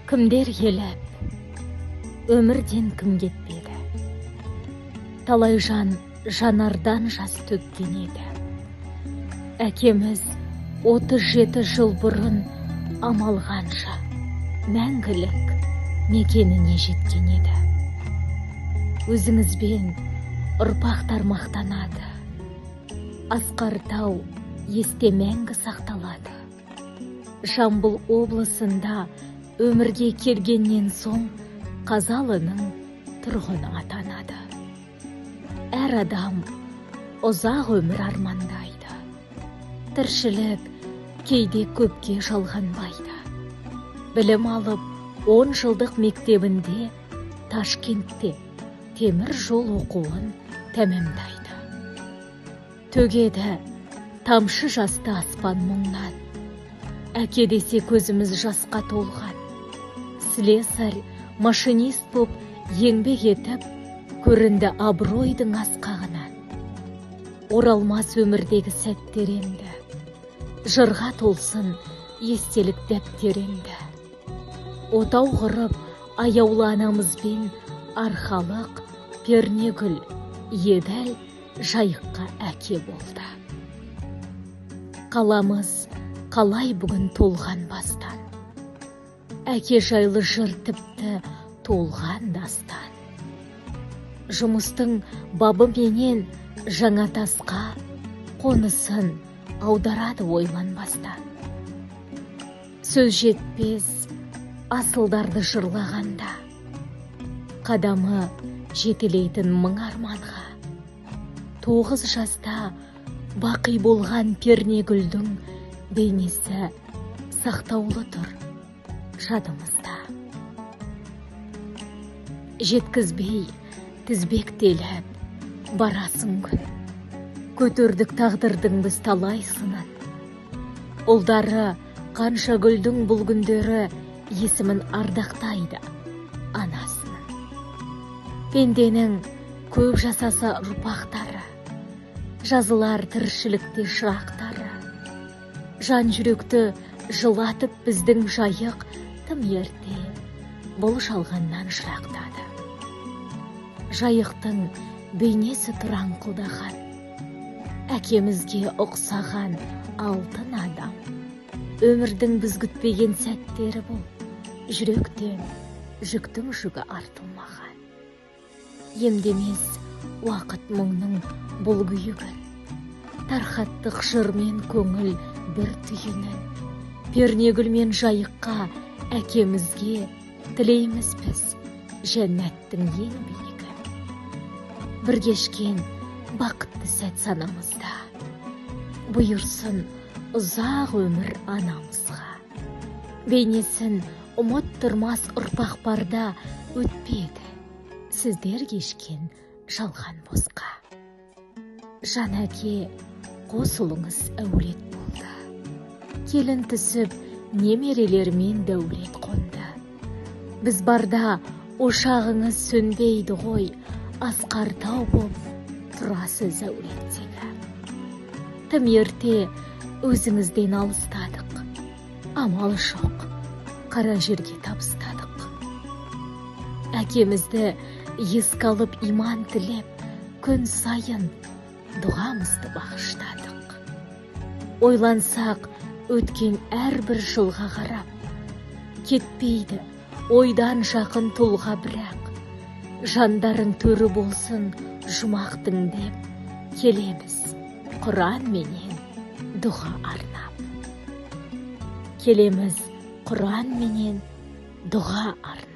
Кімдер келіп, өмірден кім кетпеді. Талай жан жанардан жас төккен еді. Әкеміз 37 жыл бұрын амалғанша мәңгілік мекеніне жеткен еді. Өзіңізбен ұрпақтар мақтанады. Асқар тау есте мәңгі сақталады. Жамбыл облысында өмірге келгеннен соң Қазалының тұрғыны атанады. Әр адам ұзақ өмір армандайды. Тіршілік кейде көпке жалғанбайды. Білім алып 10 жылдық мектебінде Ташкентте темір жол оқуын тәмамдайды. Төгеді тамшы жасты аспан мұңнан. Әке десе көзіміз жасқа толған. Слесарь, машинист боп еңбек етіп, көрінді абыройдың асқағынан. Оралмас өмірдегі сәттер енді. Жырға толсын естелік дәптер енді. Отау ғырып, аяулы анамызбен Арқалық, Пернегүл, Едәл жайыққа әке болды. Қаламыз қалай бүгін толған бастан. Әке жайлы жыр тіпті толған дастан. Жұмыстың бабы менен жаңа тасқа қонысын аударады ойланбастан. Сөз жетпес асылдарды жырлағанда, қадамы жетелейтін мың арманға. 9 жаста бақи болған Пернегүлдің бейнесі сақтаулы тұр жадымызда. Жеткізбей тізбектеліп барасың күн. Көтердік тағдырдың біз талай сынын. Ұлдары қанша гүлдің бұл күндері есімін ардақтайды анасының. Пенденің көп жасаса ұрпақтары, жазылар тіршілікте шырақтары. Жан жүректі жылатып біздің жайық тым ерте бұл жалғаннан жырақтады. Жайықтың бейнесі тұраңқылдаған, әкемізге ұқсаған алтын адам. Өмірдің біз күтпеген сәттері бұл, жүректен жүктің жүгі артылмаған. Емдемес уақыт мұңның бұл күйігін, тарқаттық жырмен көңіл бір түйінін. Пернегүл мен жайыққа әкемізге тілейміз біз жәннаттың ең биігі. Бір кешкен бақытты сәт санамызда, бұйырсын ұзақ өмір анамызға. Бейнесін ұмыттырмас ұрпақ барда өтпеді сіздер кешкен жалған босқа. Жан әке қос ұлыңыз әулет болды. Келін түсіп немерелермен дәулет қонды. Біз барда ошағыңыз сөнбейді ғой, асқар тау боп тұрасыз әулеттегі. Тым ерте өзіңізден алыстадық, амал жоқ, қара жерге табыстадық. Әкемізді еске алып иман тілеп, күн сайын дұғамызды бағыштадық. Ойлансақ өткен әрбір жылға қарап, кетпейді ойдан жақын тұлға бірақ. Жандарың төрі болсын жұмақтың деп, келеміз Құран менен дұға арнап. Келеміз Құран менен дұға арнап.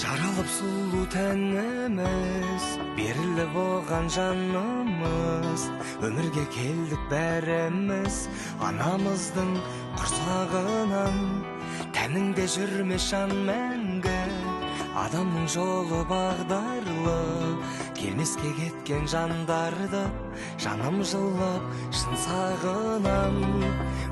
Жаралып сұлу тәніміз, беріліп оған жанымыз. Өмірге келдік бәріміз, анамыздың құрсағынан. Тәніңде жүрме шан мәңгі, адамның жолы бағдарлы. келмеске кеткен жандарды жаным жылап шын сағынам.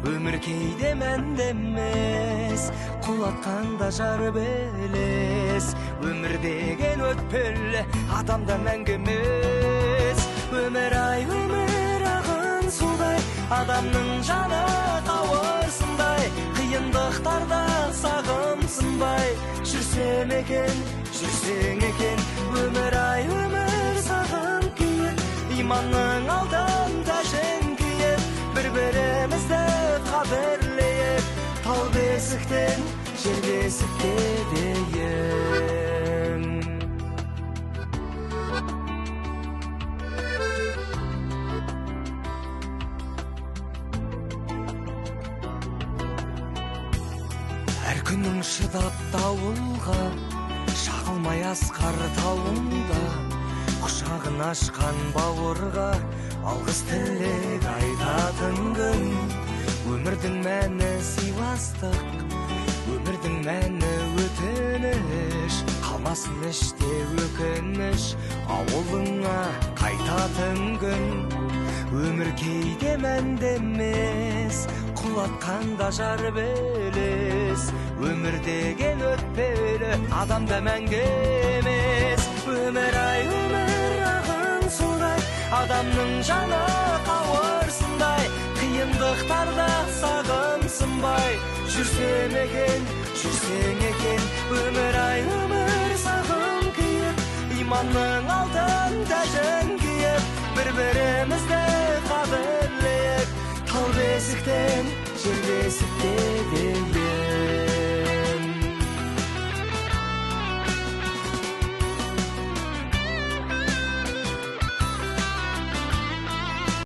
Өмір кейде мәнді емес, құлатқанда жар белес. Өмір деген өтпелі, адамда мәңгі емес. Өмір ай, өмір ағын судай, адамның жаны қауырсындай. Қиындықтарда сағымсынбай, жүрсем екен, жүрсең екен. Өмір ай, өмір сағым күйіп, иманның алдында жеңкиіп, бір-бірімізді қадірлейік, тау бесіктен жер бесікке дейін. Әр күнің шыдап дауылға, шағылмай асқар тауында, құшағын ашқан бауырға алғыс тілек айтатын күн. Өмірдің мәні сыйластық, өмірдің мәні өтініш, қалмасын іште өкініш, ауылыңа қайтатын күн. Өмір кейде мәнді емес, құлатқанда жар белес. Өмір деген өтпелі, адамда мәңгі емес. Өмір ай, өмір ағын судай, адамның жаны қауырсындай. Қиындықтарда сағымсынбай, жүрсем екен, жүрсең екен. Өмір ай, өмір сағым күйіп, иманның алдында жеңкиіп, бір-бірімізді қадірлейік, тау бесіктен жер бесікке